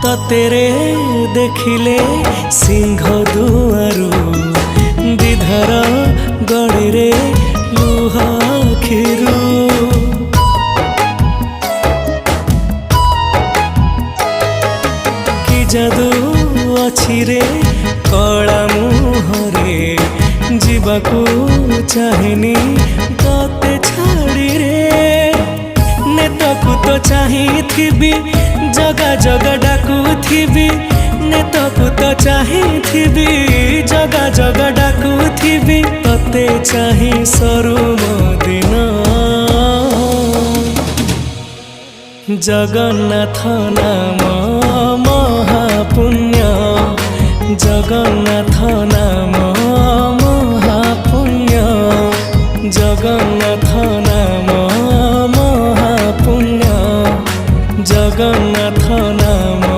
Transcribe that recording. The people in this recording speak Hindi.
ततेरे देखिले सिंह दुआरू विधर गड़े रे लुह खिरू कि जादू अछि रे कला मुहरे जीवाकू चाहेनी तते छाड़ी रे नेतकू तो चाहिथिबी जगा जगा डाकुथिबी नेतकू तो चाहिथिबी जगा जगा डाकुथिबी तते चाहि सरू दिन जगन्नाथ नाम